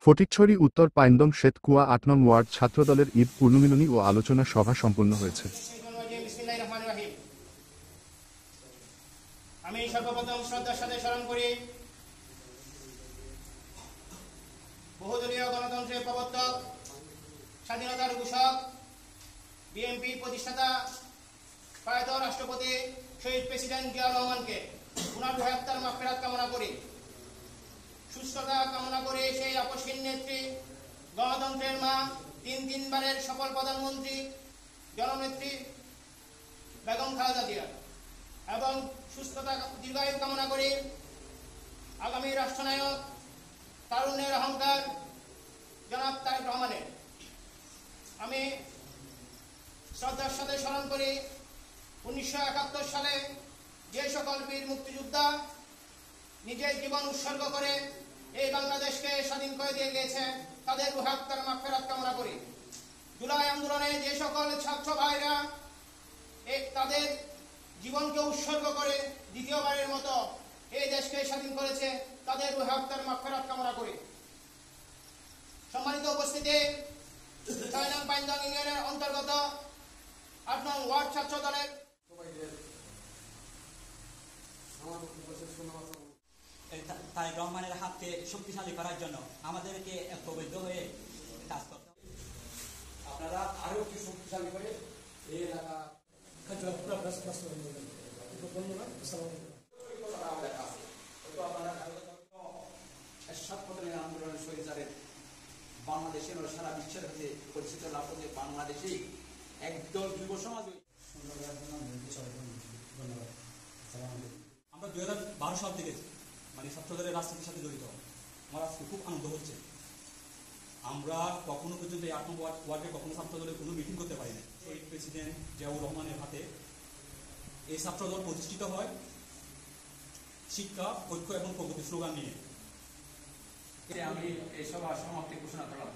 ফটিকছড়ি উত্তর পাইন্দং শ্বেতকুয়া ৮ নং ওয়ার্ড ছাত্রদলের ঈদ পূর্ণমিলনী ও আলোচনা সভা সম্পন্ন হয়েছে। আমি সর্বপ্রথম শ্রদ্ধার সাথে স্মরণ করি বহুদলীয় গণতন্ত্রের প্রবর্তক, স্বাধীনতার ঘোষক, বিএনপি প্রতিষ্ঠাতা, প্রয়াত রাষ্ট্রপতি শহীদ প্রেসিডেন্ট জিয়াউর রহমানকে উনার বৃহত্তর মাগফিরাত কামনা করি। সুস্থতা কামনা করে সেই আপসহীন নেত্রী, গণতন্ত্রের মা, তিনবারের সফল প্রধানমন্ত্রী জননেত্রী বেগম খালেদা জিয়া এবং সুস্থতা দীর্ঘায়ু কামনা করি আগামী রাষ্ট্রনায়ক, তারুণ্যের অহংকার জনাব তারেক রহমানের। আমি শ্রদ্ধার সাথে স্মরণ করি 1971 সালে যে সকল বীর মুক্তিযোদ্ধা নিজের জীবন উৎসর্গ করে এই বাংলাদেশকে স্বাধীন করে দিয়ে গিয়েছে, তাদের বৃহত্তর মাগফিরাত কামনা করি। জুলাই আন্দোলনে যে সকল ছাত্র ভাইরা তাদের জীবনকে উৎসর্গ করে দ্বিতীয়বারের মতো এই দেশকে স্বাধীন করেছে, তাদের বৃহত্তর মাগফিরাত কামনা করি। সম্মানিত উপস্থিতি, ৬ নং পাইন্দং ইউনিয়নের অন্তর্গত ৮ নং ওয়ার্ড ছাত্র দলের তারেক রহমানের হাতকে শক্তিশালী করার জন্য আমাদেরকে ঐক্যবদ্ধ হয়ে কাজ করতে হবে। আপনারা আরো কি শক্তিশালী করে এই এলাকা আন্দোলনের শহীদের বাংলাদেশের সারা বিশ্বের কাছে পরিচিত লাভ করে বাংলাদেশেই একদল যুব সমাজ। আমরা 2012 সাল থেকে ছাত্রদলের রাজনীতির সাথে জড়িত। আমার আজকে খুব আনন্দ হচ্ছে। আমরা কখনো পর্যন্ত এই 8 নং ওয়ার্ডে কখনো ছাত্রদলের কোনো মিটিং করতে পারি না। এই প্রেসিডেন্ট জিয়াউর রহমানের হাতে এই ছাত্রদল প্রতিষ্ঠিত হয় শিক্ষা, ঐক্য এবং প্রগতি স্লোগান নিয়ে। আমি এই সভা সমাপ্তি ঘোষণা করলাম।